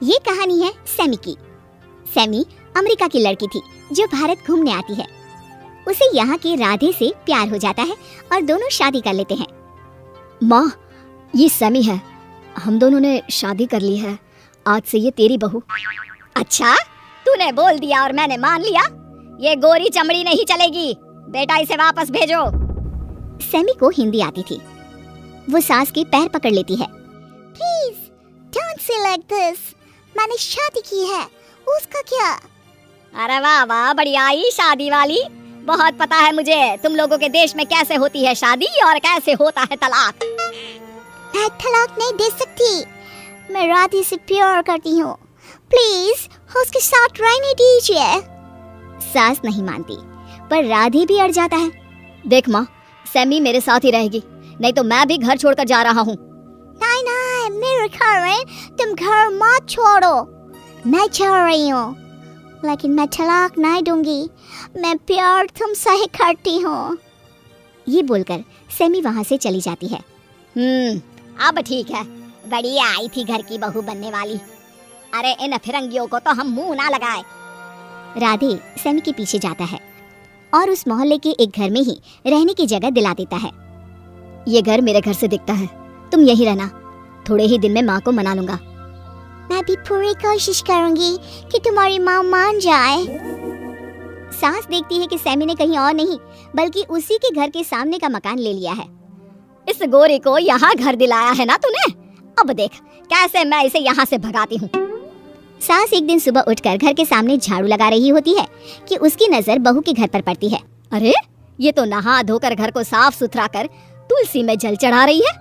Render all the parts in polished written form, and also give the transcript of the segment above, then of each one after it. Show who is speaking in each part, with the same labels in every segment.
Speaker 1: ये कहानी है सैमी की। सैमी अमेरिका की लड़की थी जो भारत घूमने आती है। उसे यहाँ के राधे से प्यार हो जाता है और दोनों शादी कर लेते हैं।
Speaker 2: माँ, ये सैमी है। हम दोनों ने शादी कर ली है। आज से ये तेरी बहू।
Speaker 3: अच्छा, तूने बोल दिया और मैंने मान लिया। ये गोरी चमड़ी नहीं चलेगी। बेटा, इसे वापस भेजो।
Speaker 1: सैमी को हिंदी आती थी। वो सास के पैर पकड़ लेती है। Please don't say like this. मैंने शादी की है, उसका क्या?
Speaker 3: अरे वाह वाह, बढ़िया आई शादी वाली। बहुत पता है मुझे तुम लोगों के देश में कैसे होती है शादी और कैसे होता है तलाक।
Speaker 1: मैं तलाक नहीं दे सकती। मैं राधे से प्यार करती हूँ। प्लीज उसके साथ रहने दीजिए। सास नहीं मानती, पर राधे भी अड़ जाता है।
Speaker 2: देख माँ, सैमी मेरे साथ ही रहेगी, नहीं तो मैं भी घर छोड़कर जा रहा हूँ।
Speaker 1: नहीं नहीं, मेरे घर में तुम घर मत छोड़ो। मैं चाह रही हूँ, लेकिन मैं तलाक नहीं दूंगी। मैं प्यार तुमसे ही करती हूँ। ये बोलकर सैमी वहाँ से चली जाती है।
Speaker 3: अब ठीक है, बढ़िया आई थी घर की बहू बनने वाली। अरे इन फिरंगियों को तो हम मुंह ना लगाए।
Speaker 1: राधे सैमी के पीछे जाता है और उस मोहल्ले के एक घर में ही रहने की जगह दिला देता है।
Speaker 2: ये घर मेरे घर से दिखता है, तुम यही रहना। थोड़े ही दिन में माँ को मना लूंगा।
Speaker 1: मैं भी पूरी कोशिश करूंगी कि तुम्हारी माँ मान जाए। सास देखती है कि सैमी ने कहीं और नहीं बल्कि उसी के घर के सामने का मकान ले लिया है।
Speaker 3: इस गोरी को यहाँ घर दिलाया है ना तूने? अब देख कैसे मैं इसे यहाँ से भगाती हूँ।
Speaker 1: सास एक दिन सुबह उठकर घर के सामने झाड़ू लगा रही होती है कि उसकी नजर बहू के घर पर पड़ती है।
Speaker 3: अरे ये तो नहा धोकर घर को साफ सुथरा कर तुलसी में जल चढ़ा रही है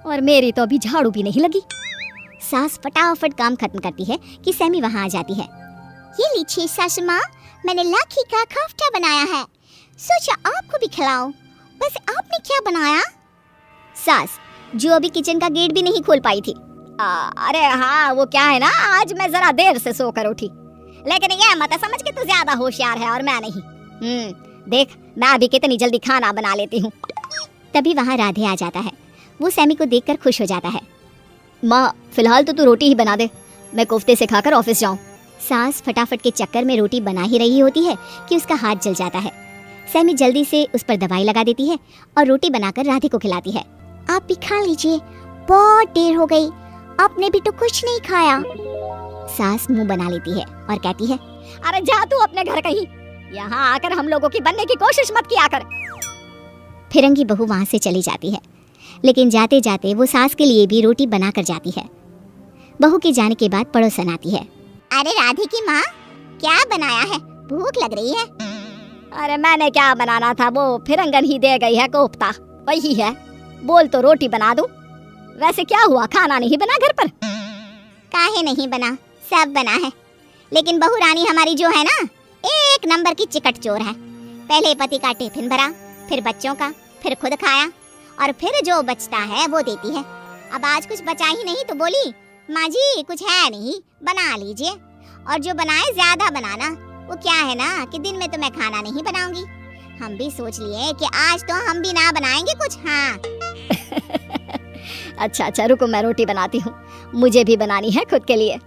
Speaker 3: और मेरी तो अभी झाड़ू भी नहीं लगी।
Speaker 1: सास फटाफट काम खत्म करती है कि सैमी वहाँ आ जाती है। ये लीजिए सासू माँ, मैंने लाखी का कोफ्ता बनाया है, सोचा आपको भी खिलाऊं। वैसे आपने क्या बनाया? सास, जो अभी किचन का गेट भी नहीं खोल पाई थी।
Speaker 3: अरे हाँ, वो क्या है ना, आज मैं जरा देर से सोकर उठी, लेकिन ये मत समझ कि तू ज्यादा होशियार है और मैं नहीं। देख मैं अभी कितनी जल्दी खाना बना लेती हूँ।
Speaker 1: तभी वहाँ राधे आ जाता है। वो सैमी को देखकर खुश हो जाता है।
Speaker 2: माँ, फिलहाल तो तू रोटी ही बना दे, मैं कोफ्ते से खाकर ऑफिस जाऊँ।
Speaker 1: सास फटाफट के चक्कर में रोटी बना ही रही होती है कि उसका हाथ जल जाता है। सैमी जल्दी से उस पर दवाई लगा देती है और रोटी बनाकर राधे को खिलाती है। आप भी खा लीजिए, बहुत देर हो गई, आपने भी तो कुछ नहीं खाया। सास मुंह बना लेती है और कहती है,
Speaker 3: अरे जा तू अपने घर कहीं, यहाँ आकर हम लोगों की बनने की कोशिश मत किया कर।
Speaker 1: फिरंगी बहू वहाँ से चली जाती है, लेकिन जाते जाते वो सास के लिए भी रोटी बना कर जाती है। बहू के जाने के बाद पड़ोसन आती है। अरे राधे की माँ, क्या बनाया है? भूख लग रही है।
Speaker 3: अरे मैंने क्या बनाना था, वो फिरंगन ही दे गई है कोफ्ता, वही है। बोल तो रोटी बना दूं। वैसे क्या हुआ, खाना नहीं बना घर पर?
Speaker 1: काहे नहीं बना, सब बना है। लेकिन बहू रानी हमारी जो है ना, एक नंबर की चिकट चोर है। पहले पति का टिफिन भरा, फिर बच्चों का, फिर खुद खाया और फिर जो बचता है वो देती है। अब आज कुछ बचा ही नहीं तो बोली, माँ जी कुछ है नहीं, बना लीजिए। और जो बनाए ज्यादा बनाना। वो क्या है ना कि दिन में तो मैं खाना नहीं बनाऊंगी। हम भी सोच लिए कि आज तो हम भी ना बनाएंगे कुछ। हाँ
Speaker 2: अच्छा रुको, मैं रोटी बनाती हूँ, मुझे भी बनानी है खुद के लिए।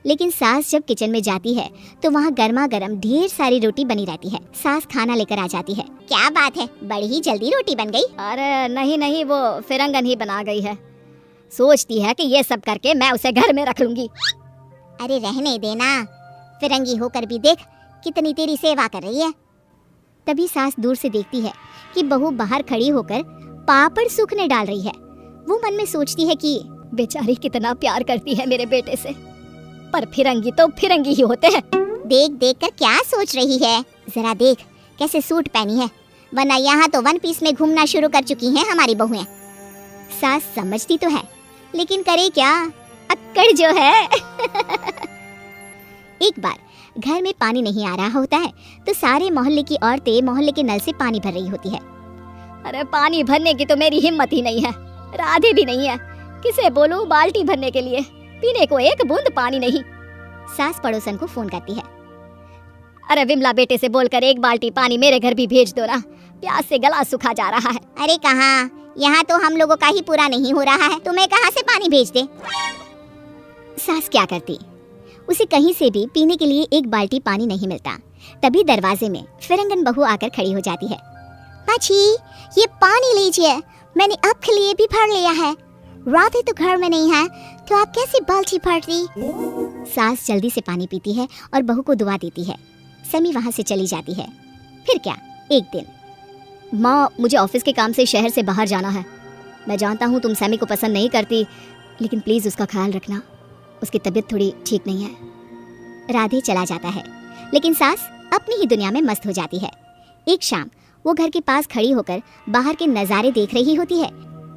Speaker 1: लेकिन सास जब किचन में जाती है तो वहाँ गर्मा गर्म ढेर सारी रोटी बनी रहती है। सास खाना लेकर आ जाती है। क्या बात है, बड़ी ही जल्दी रोटी बन गई।
Speaker 3: अरे नहीं, वो फिरंगन ही बना गई है। सोचती है कि ये सब करके मैं उसे घर में रख लूंगी।
Speaker 1: अरे रहने देना, फिरंगी होकर भी देख कितनी तेरी सेवा कर रही है। तभी सास दूर से देखती है कि बहू बाहर खड़ी होकर पापड़ सूखने डाल रही है। वो मन में सोचती है कि
Speaker 3: बेचारी कितना प्यार करती है मेरे बेटे से, पर फिरंगी तो फिरंगी ही होते हैं।
Speaker 1: देख देख कर क्या सोच रही है, जरा देख कैसे सूट पहनी है, वरना यहाँ तो वन पीस में घूमना शुरू कर चुकी हैं हमारी बहुएं। सास समझती तो है, लेकिन करे क्या, अक्कड़ जो है। एक बार घर में पानी नहीं आ रहा होता है तो सारे मोहल्ले की औरतें मोहल्ले के नल से पानी भर रही होती है।
Speaker 3: अरे पानी भरने की तो मेरी हिम्मत ही नहीं है, राधे भी नहीं है, किसे बोलूं बाल्टी भरने के लिए, पीने को एक बूंद पानी नहीं।
Speaker 1: सास पड़ोसन को फोन करती है।
Speaker 3: अरे विमला बेटे से बोलकर एक बाल्टी पानी मेरे घर भी भेज दो ना, प्यास से गला सूखा जा रहा है।
Speaker 1: अरे कहाँ, यहाँ तो हम लोगों का ही पूरा नहीं हो रहा है, तुम्हें कहाँ से पानी भेज दे। सास क्या करती, उसे कहीं से भी पीने के लिए एक बाल्टी पानी नहीं मिलता। तभी दरवाजे में फिरंगन बहू आकर खड़ी हो जाती है। माँ जी, ये पानी लीजिए, मैंने आपके लिए भी भर लिया है। राधे तो घर में नहीं है, तो आप कैसे बाल्टी भर दी? सास जल्दी से पानी पीती है और बहू को दुआ देती है। समी वहाँ से चली जाती है। फिर क्या, एक दिन,
Speaker 2: माँ, मुझे ऑफिस के काम से शहर से बाहर जाना है। मैं जानता हूँ तुम सैमी को पसंद नहीं करती, लेकिन प्लीज़ उसका ख्याल रखना, उसकी तबीयत थोड़ी ठीक नहीं है।
Speaker 1: राधे चला जाता है, लेकिन सास अपनी ही दुनिया में मस्त हो जाती है। एक शाम वो घर के पास खड़ी होकर बाहर के नज़ारे देख रही होती है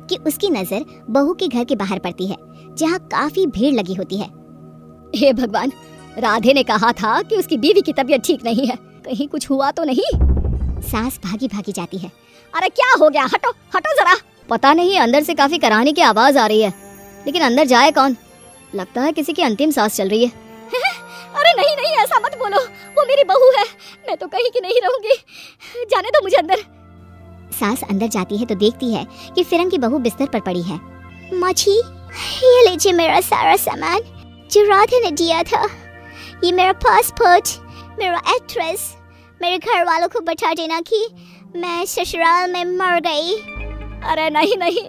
Speaker 1: कि उसकी नज़र बहू के घर के बाहर पड़ती है, जहाँ काफी भीड़ लगी होती है।
Speaker 2: हे भगवान, राधे ने कहा था कि उसकी बीवी की तबीयत ठीक नहीं है, कहीं कुछ हुआ तो नहीं?
Speaker 1: सास भागी भागी जाती है।
Speaker 2: अरे क्या हो गया, हटो हटो जरा। पता नहीं, अंदर से काफी कराहने की आवाज आ रही है, लेकिन अंदर जाए कौन? लगता है किसी की अंतिम सांस चल रही है। अरे नहीं नहीं, ऐसा मत बोलो, वो मेरी बहू है, मैं तो कहीं की नहीं रहूंगी, जाने दो मुझे अंदर।
Speaker 1: सास अंदर जाती है तो देखती है कि फिरंग की बहू बिस्तर पर पड़ी है। माँ जी, ये लीजिए मेरा सारा सामान जो राधे ने दिया था। ये मेरा पासपोर्ट, मेरा एड्रेस। मेरे घर वालों को बता देना कि मैं ससुराल में मर गई।
Speaker 2: अरे नहीं नहीं,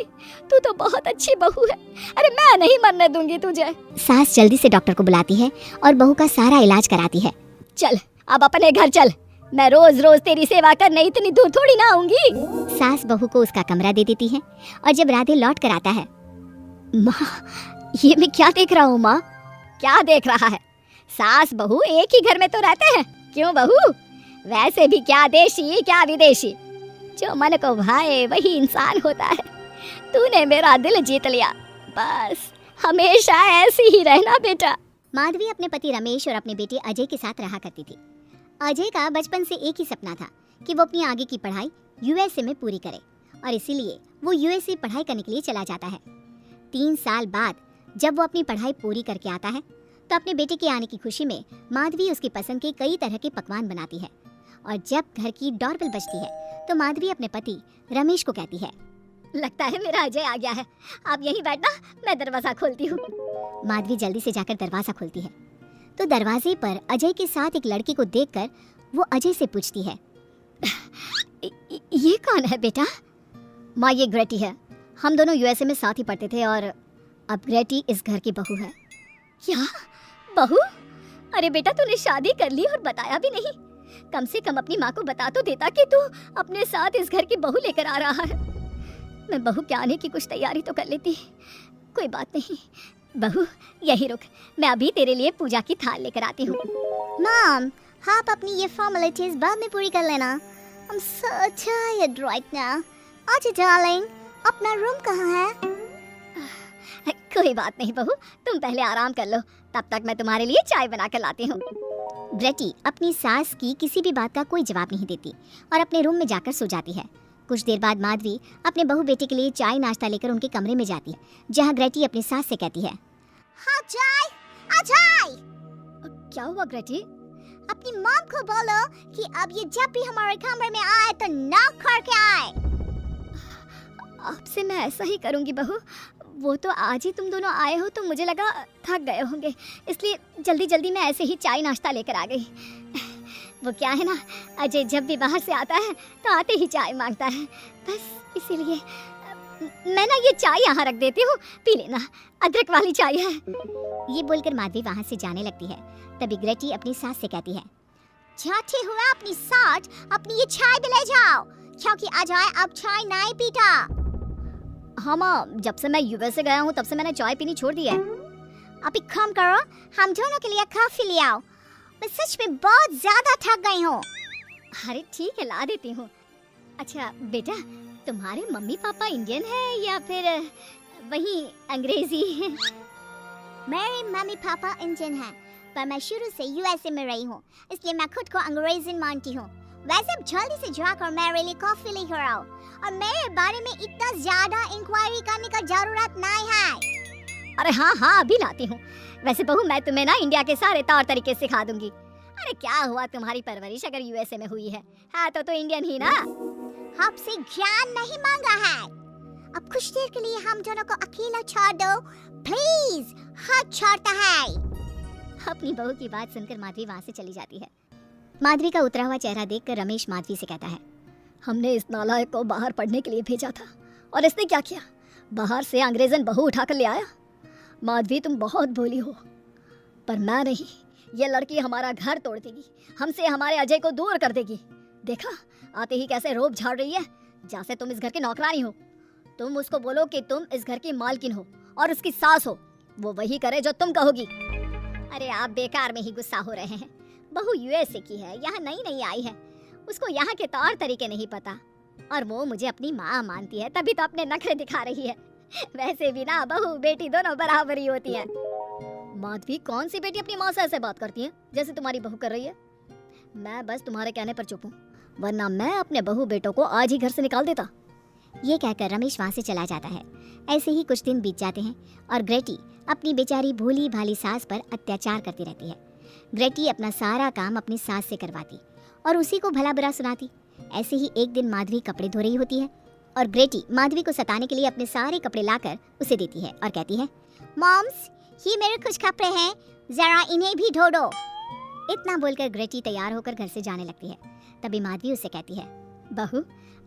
Speaker 2: तू तो बहुत अच्छी बहू है, अरे मैं नहीं मरने दूंगी तुझे।
Speaker 1: सास जल्दी से डॉक्टर को बुलाती है और बहू का सारा इलाज कराती है।
Speaker 2: चल अब अपने घर चल, मैं रोज रोज तेरी सेवा करने इतनी दूर थोड़ी ना आऊंगी।
Speaker 1: सास बहू को उसका कमरा दे देती है और जब राधे लौट कर आता है,
Speaker 2: माँ, ये मैं क्या देख रहा हूँ? माँ, क्या देख रहा है? सास बहू एक ही घर में तो रहते हैं, क्यों बहू? वैसे भी क्या देशी क्या विदेशी, जो मन को भाए वही इंसान होता है। तूने मेरा दिल जीत लिया, बस हमेशा ऐसी ही रहना बेटा।
Speaker 1: माधवी अपने पति रमेश और अपने बेटे अजय के साथ रहा करती थी। अजय का बचपन से एक ही सपना था कि वो अपनी आगे की पढ़ाई यूएसए में पूरी करे, और इसीलिए वो यूएसए पढ़ाई करने के लिए चला जाता है। 3 साल बाद जब वो अपनी पढ़ाई पूरी करके आता है तो अपने बेटे के आने की खुशी में माधवी उसकी पसंद के कई तरह के पकवान बनाती है। और जब घर की डोरबेल बजती है तो माधवी अपने पति रमेश को कहती है,
Speaker 2: लगता है मेरा अजय आ गया है, आप यहीं बैठना, मैं दरवाजा खोलती हूँ।
Speaker 1: माधवी जल्दी से जाकर दरवाजा खोलती है तो दरवाजे पर अजय के साथ एक लड़की को देखकर वो अजय से पूछती है,
Speaker 2: ये कौन है बेटा? माँ, ये ग्रेटी है, हम दोनों यूएसए में साथ ही पढ़ते थे और अब ग्रेटी इस घर की बहू है। क्या बहू? अरे बेटा, तूने शादी कर ली और बताया भी नहीं। कम से कम अपनी माँ को बता तो देता कि तू अपने साथ इस घर की बहू लेकर आ रहा है। मैं बहू के आने की कुछ तैयारी तो कर लेती। कोई बात नहीं बहू, यही रुक, मैं अभी तेरे लिए पूजा की थाल लेकर आती हूँ।
Speaker 1: मॉम, आप अपनी ये फॉर्मेलिटीज बाद में पूरी कर लेना। I'm so tired right now. अच्छा डार्लिंग, अपना रूम कहाँ है?
Speaker 2: कोई बात नहीं बहू, तुम पहले आराम कर लो, तब तक मैं तुम्हारे लिए चाय बना कर लाती हूँ।
Speaker 1: ग्रेटी अपनी सास की किसी भी बात का कोई जवाब नहीं देती और अपने रूम में जाकर सो जाती है। कुछ देर बाद माधवी अपने बहू बेटे के लिए चाय नाश्ता लेकर उनके कमरे में जाती है, जहाँ ग्रेटी अपनी सास से कहती है, हाँ चाय, अजय।
Speaker 2: क्या हुआ ग्रेटी?
Speaker 1: अपनी मॉम को बोलो कि अब ये जब भी हमारे कमरे में आए तो नॉक करके आए।
Speaker 2: आपसे मैं ऐसा ही करूँगी बहू, वो तो आज ही तुम दोनों आए हो तो मुझे लगा थक गए होंगे, इसलिए जल्दी जल्दी मैं ऐसे ही चाय नाश्ता लेकर आ गई। वो क्या है ना, अजय जब भी बाहर से आता है तो आते ही चाय मांगता है, बस इसीलिए मैं ना ये चाय यहाँ रख देती हूँ, पी लेना, अदरक वाली चाय है।
Speaker 1: ये बोलकर माधवी वहाँ से जाने लगती है। तभी ग्रेटी अपनी सास से कहती है, जाते हुए अपनी सास अपनी ये चाय भी ले जाओ, क्योंकि अजय अब चाय नहीं पीता।
Speaker 2: हाँ माँ, जब से मैं यूएसए गया हूँ तब से मैंने चाय पीनी छोड़ दी है।
Speaker 1: अभी कम करो, हम दोनों के लिए कॉफी ले आओ, मैं सच में बहुत ज्यादा थक गई हूँ।
Speaker 2: अरे ठीक है, ला देती हूँ। अच्छा बेटा, तुम्हारे मम्मी पापा इंडियन है या फिर वही अंग्रेजी?
Speaker 1: मेरे मम्मी पापा इंडियन हैं, पर मैं शुरू से यूएसए में रही हूँ, इसलिए मैं खुद को अंग्रेज़ी मानती हूँ। वैसे अब जल्दी से जाकर मेरे लिए कॉफी लेकर आओ, और मेरे बारे में इतना ज्यादा इंक्वायरी करने का जरूरत नहीं है।
Speaker 2: अरे हाँ हाँ, अभी लाती हूँ। वैसे बहू, मैं तुम्हें ना इंडिया के सारे तौर तरीके सिखा दूंगी। अरे क्या हुआ, तुम्हारी परवरिश अगर यूएसए में हुई है तो इंडियन ही ना।
Speaker 1: आपसे ज्ञान नहीं मांगा है, अब कुछ देर के लिए हम दोनों को अकेला छोड़ दो प्लीज। हाथ छोड़ता है।
Speaker 2: अपनी बहू की बात सुनकर माधवी वहां से चली जाती है। माधवी का उतरा हुआ चेहरा देखकर रमेश माधवी से कहता है, हमने इस नालायक को बाहर पढ़ने के लिए भेजा था और इसने क्या किया, बाहर से अंग्रेजन बहू उठाकर ले आया। माधवी तुम बहुत भोली हो, पर मैं नहीं, ये लड़की हमारा घर तोड़ देगी, हमसे हमारे अजय को दूर कर देगी। देखा आते ही कैसे रोब झाड़ रही है, जैसे तुम इस घर की नौकरानी हो। तुम उसको बोलो कि तुम इस घर की मालकिन हो और उसकी सास हो, वो वही करे जो तुम कहोगी।
Speaker 1: अरे आप बेकार में ही गुस्सा हो रहे हैं। बहू यूएसए की है, यहाँ नई आई है, उसको यहाँ के तौर तरीके नहीं पता और वो मुझे अपनी माँ मानती है, तभी तो अपने नखरे दिखा रही है। वैसे भी ना बहू बेटी दोनों बराबर ही होती हैं।
Speaker 2: माधवी कौन सी बेटी अपनी माँ से ऐसे बात करती है जैसे तुम्हारी बहू कर रही है। मैं बस तुम्हारे कहने पर चुप हूँ, वरना मैं अपने बहू बेटों को आज ही घर से निकाल देता।
Speaker 1: ये कहकर रमेश वहाँ से चला जाता है। ऐसे ही कुछ दिन बीत जाते हैं और ग्रेटी अपनी बेचारी भोली भाली सास पर अत्याचार करती रहती है। ग्रेटी अपना सारा काम अपनी सास से करवाती और उसी को भला बुरा सुनाती। ऐसे ही एक दिन माधवी कपड़े धो रही होती है और ग्रेटी माधवी को सताने के लिए अपने सारे कपड़े लाकर उसे देती है और कहती है, मॉम्स ये मेरे कुछ कपड़े हैं, जरा इन्हें भी धो दो। इतना बोलकर ग्रेटी तैयार होकर घर से जाने लगती है। तभी माधवी उससे कहती है, बहू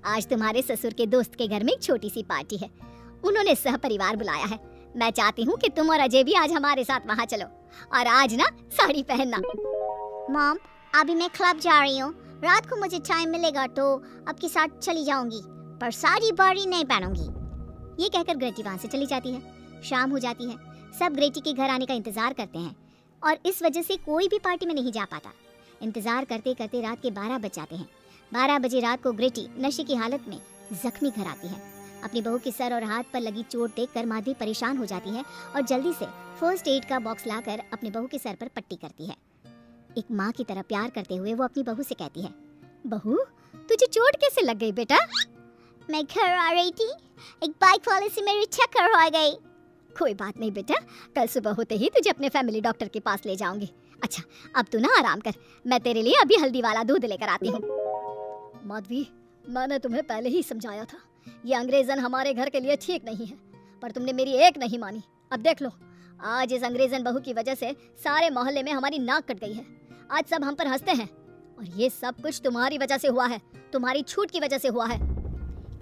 Speaker 1: आज तुम्हारे ससुर के दोस्त के घर में एक छोटी सी पार्टी है, उन्होंने सह परिवार बुलाया है। मैं चाहती हूँ कि तुम और अजय भी आज हमारे साथ वहाँ चलो और आज ना साड़ी पहनना। मॉम अभी मैं क्लब जा रही हूँ, रात को मुझे टाइम मिलेगा तो आपके साथ चली जाऊंगी, पर साड़ी बाड़ी नहीं पहनूंगी। ये कहकर ग्रेटी वहाँ से चली जाती है। शाम हो जाती है, सब ग्रेटी के घर आने का इंतजार करते हैं और इस वजह से कोई भी पार्टी में नहीं जा पाता। इंतजार करते करते रात के 12 बज जाते हैं। 12 बजे रात को ग्रेटी नशे की हालत में जख्मी घर आती है। अपनी बहू के सर और हाथ पर लगी चोट देखकर माधवी परेशान हो जाती है और जल्दी से फर्स्ट एड का बॉक्स लाकर अपनी बहू के सर पर पट्टी करती है। एक माँ की तरह प्यार करते हुए वो अपनी बहू से कहती है, बहू तुझे चोट कैसे लग गई बेटा? मैं घर आ रही थी, एक बाइक वाले से मेरी टक्कर हो गई। कोई बात नहीं बेटा, कल सुबह होते ही तुझे अपने फैमिली डॉक्टर के पास ले जाऊंगी। अच्छा अब तू ना आराम कर, मैं तेरे लिए अभी हल्दी वाला दूध लेकर आती हूँ। माधवी मैंने तुम्हें पहले ही समझाया था, ये अंग्रेजन हमारे घर के लिए ठीक नहीं है, पर तुमने मेरी एक नहीं मानी। अब देख लो, आज इस अंग्रेजन बहू की वजह से सारे मोहल्ले में हमारी नाक कट गई है। आज सब हम पर हंसते हैं और ये सब कुछ तुम्हारी वजह से हुआ है, तुम्हारी छूट की वजह से हुआ है।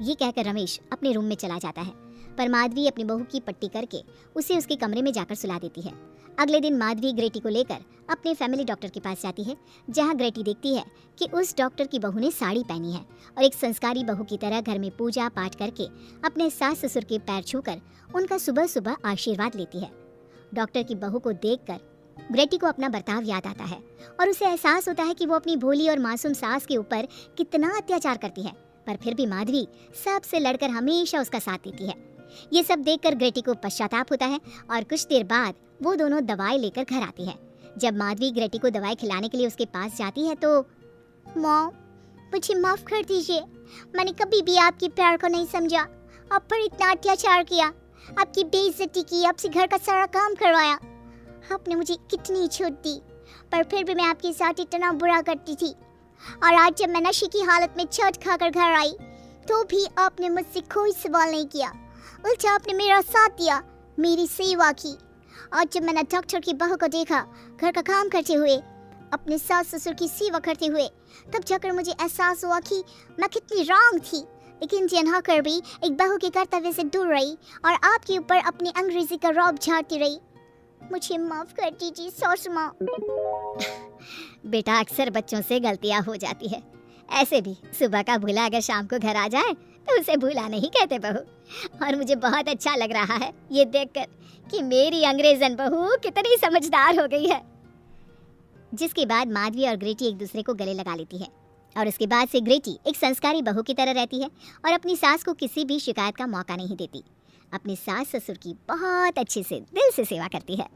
Speaker 1: ये कहकर रमेश अपने रूम में चला जाता है, पर माधवी अपनी बहू की पट्टी करके उसे उसके कमरे में जाकर सुला देती है। अगले दिन माधवी ग्रेटी को लेकर अपने फैमिली डॉक्टर के पास जाती है, जहां ग्रेटी देखती है कि उस डॉक्टर की बहू ने साड़ी पहनी है और एक संस्कारी बहू की तरह घर में पूजा पाठ करके अपने सास ससुर के पैर छूकर उनका सुबह सुबह आशीर्वाद लेती है। डॉक्टर की बहू को देखकर ग्रेटी को अपना बर्ताव याद आता है और उसे एहसास होता है कि वो अपनी भोली और मासूम सास के ऊपर कितना अत्याचार करती है, पर फिर भी माधवी सबसे लड़कर हमेशा उसका साथ देती है। ये सब देखकर ग्रेटी को पश्चाताप होता है और कुछ देर बाद वो दोनों दवाई लेकर घर आती है। जब माधवी ग्रेटी को दवाई खिलाने के लिए उसके पास जाती है तो, मॉम मुझे माफ कर दीजिए, मैंने कभी भी आपके प्यार को नहीं समझा, आप पर इतना अत्याचार किया, आपकी बेइज्जती की, आपसे घर का सारा काम करवाया। आपने मुझे कितनी छूट दी, पर फिर भी मैं आपके साथ इतना बुरा करती थी। और आज जब मैं नशे की हालत में चोट खाकर घर आई तो भी आपने मुझसे कोई सवाल नहीं किया, उल्टा आपने मेरा साथ दिया, मेरी सेवा की। आज जब मैंने डॉक्टर की बहू को देखा घर का काम करते हुए, अपने सास ससुर की सेवा करते हुए, तब जाकर मुझे एहसास हुआ कि मैं कितनी रॉन्ग थी। एक इंडियन होकर भी एक बहू के कर्तव्य से दूर रही और आपके ऊपर अपनी अंग्रेजी का रौब झाड़ती रही। मुझे माफ कर दीजिए सासू माँ। बेटा अक्सर बच्चों से गलतियाँ हो जाती है, ऐसे भी सुबह का भूला अगर शाम को घर आ जाए तो उसे भूला नहीं कहते बहू। और मुझे बहुत अच्छा लग रहा है ये देखकर कि मेरी अंग्रेजन बहू कितनी समझदार हो गई है। जिसके बाद माधवी और ग्रेटी एक दूसरे को गले लगा लेती है और उसके बाद से ग्रेटी एक संस्कारी बहू की तरह रहती है और अपनी सास को किसी भी शिकायत का मौका नहीं देती। अपनी सास ससुर की बहुत अच्छे से दिल से सेवा करती है।